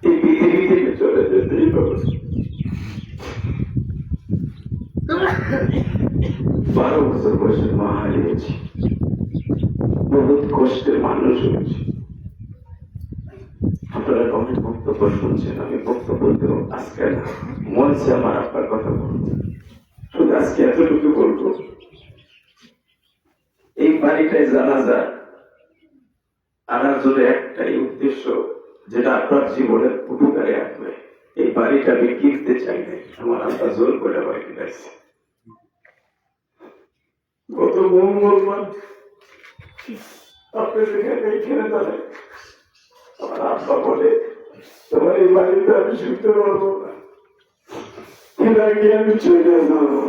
এই পৃথিবী থেকে চলে যেতেই হবে। 12 বছর বয়সে মা হারিয়েছি, বহুত কষ্টের মানুষ হয়েছে। আপনারা অনেক বক্তব্য শুনছেন, আমি বক্তব্য বলতে আজকে না, মঞ্চে আমার আপনার কথা বলবো। শুধু আজকে এতটুকু বলবো, এই বাড়িটায় জানাজা আনার জন্য একটাই উদ্দেশ্য, যেটা আপনার জীবনের উপকারে আসবে। এই বাড়িটা আমি কিনতে চাই না, আমার আব্বা জোর করে বাড়ি গেছে। গত মঙ্গলবার আপনি যেখানে এইখানে দাঁড়ায় আমার আব্বা বলে, তোমার এই বাড়িতে আমি শুনতে পারবো না, এর আগে আমি চলে যাবো।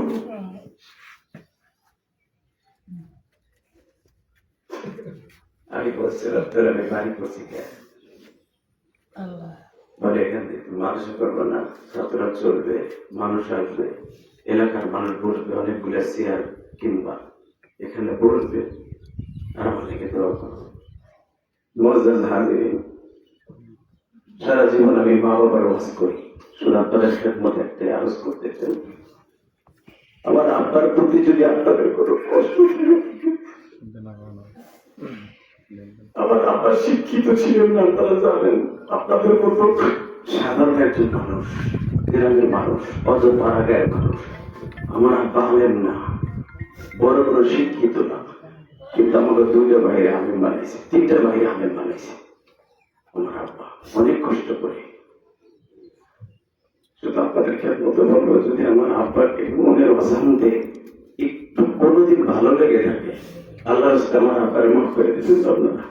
আমি বলছিলাম তোর আমি বাড়ি করছি কেন, বলে এখান থেকে মানুষ করবো না, ছাত্ররা চলবে, মানুষ আসবে, এলাকার মানুষ বসবে, অনেকগুলো চেয়ার কিংবা এখানে বসবে, আর আমাদেরকে দোয়া করবো। মজাজ হাজিরিন, সারা জীবন আমি মা বাবার ওয়াজ করি, শুধু আপনাদের খেদমত একটা আরজ করতে চাই। আমার আব্বার প্রতি যদি আপনাদের কোনো কষ্ট ছিল, আমার আব্বা শিক্ষিত ছিলেন না, আপনারা জানেন। আপনাদের মতো সাধারণ একজন মানুষ, গ্রামের মানুষ, অত পাড়াগাঁয়ের মানুষ। আমার আব্বা আলেম না, বড় বড় শিক্ষিত না, কিন্তু আমাকে 2টা ভাই আলেম বানাইছে, 3টা ভাই আলেম বানাইছে। আমার আব্বা অনেক কষ্ট করে। শুধু আপনাদের খেদমত বলবো, যদি আমার আব্বাকে মনের অশান্তি একটু কোনোদিন ভালো লেগে থাকে, আল্লাহ আমার আব্বারে মাফ করে দিতেন আপনারা।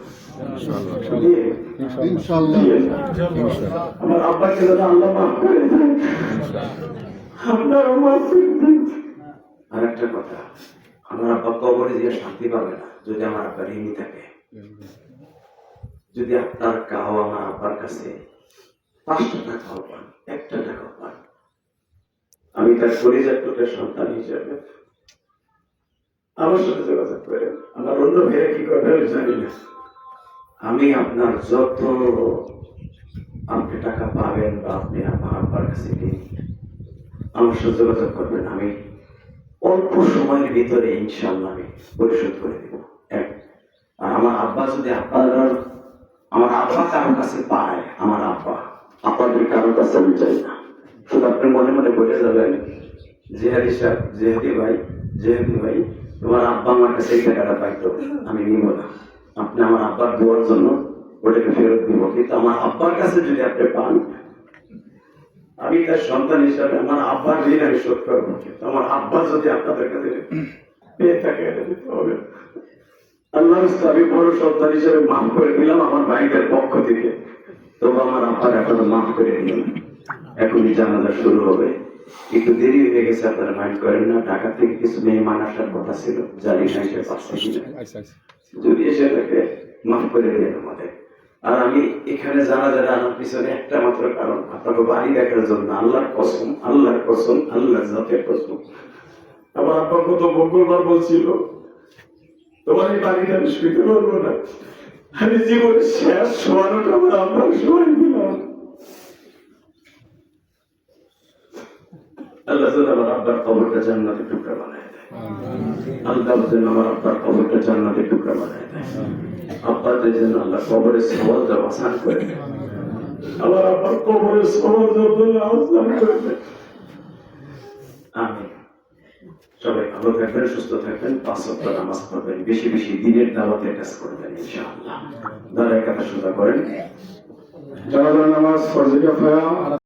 আমার আব্বাকে যেন আল্লাহ মাফ করে দেন, আপনারা মাফ করে দেন। আর একটা কথা, আমার আব্বা কবরে যে শান্তি পাবে না যদি আমার আব্বা ঋণী থাকে। যদি আপনার কাও আমার আব্বার কাছে 5টা টাকাও পান, 1টা টাকাও পান, আমি তার পরিচয় টুকের সন্তান হিসেবে আমার সাথে যোগাযোগ করেন। আমার অন্য ভাইয়া কি করবে আমি জানি না। আমি আপনার যত আপনি টাকা পাবেন বা আপনি আমার আব্বার কাছে আমার সাথে যোগাযোগ করবেন, আমি অল্প সময়ের ভিতরে ইনশাল্লাহ আমি পরিশোধ করে দেব। আর আমার আব্বা যদি আমার আব্বা কারোর কাছে পায়, আমার আব্বা আপনাদের কারোর কাছে আমি চাই না। শুধু আপনি মনে মনে বলে যাবেন, জেহাদি সাহেব, জেহাদি ভাই, তোমার আব্বা আমার কাছে এই টাকাটা পাইতো, আমি নিব না। আপনি আমার আব্বার দেওয়ার জন্য ওটাকে ফেরত দিব, কিন্তু আমার আব্বার কাছে যদি আপনি পান, আমি তার সন্তান হিসাবে আমার আব্বার ঋণ আমি শোধ করবো। কিন্তু আমার আব্বা যদি আপনাদের কাছে পেয়ে থাকে, এটা দিতে হবে। আল্লাহ আমি বড় সন্তান হিসেবে মাফ করে দিলাম আমার ভাইদের পক্ষ থেকে, তবু আমার আব্বার এখনো মাফ করে দিলাম। এখনই জানাজা শুরু হবে, একটু দেরি হয়ে গেছে, আপনারা মাইন্ড করেন না। ঢাকা থেকে কিছু মেহমান আসার কথা ছিল, জানি না এসে পাচ্ছে কিনা। যদি এসে থাকে মাফ করে দিলেন আমাদের। আর আমি এখানে জানাজা আনার পিছনে একটা মাত্র কারণ, আপনাকে বাড়ি দেখার জন্য। আল্লাহর কসম, আল্লাহর জাতের কসম। আমার আব্বা কত মঙ্গলবার বলছিল, তোমার এই বাড়িতে আমি শুইতে পারবো না। আমি জীবনের শেষ শোয়ানোটা আমার আব্বার শোয়াই দিলাম। আল্লাহ যেন আমার আব্বার কবরটা জান্নাতের টুকরা বানায় দেয়। আল্লাহ যেন আমার আব্বার কবরটা জান্নাতের টুকরা বানায় দেয়। আব্বাদের যেন আল্লাহ কবরের সওয়ালটা আসান করে দেয়। আমার আব্বার কবরের সওয়ালটা আসান করে দেয়। আমিন। সবাই ভালো থাকবেন, সুস্থ থাকবেন, 5 ওয়াক্ত নামাজ পড়বেন, বেশি বেশি দিনের দাওয়াতের কাজ করবেন ইনশাআল্লাহ। দাঁড়ায় কথা সোজা করেন। জানাজা নামাজ ফরজ কিফায়া।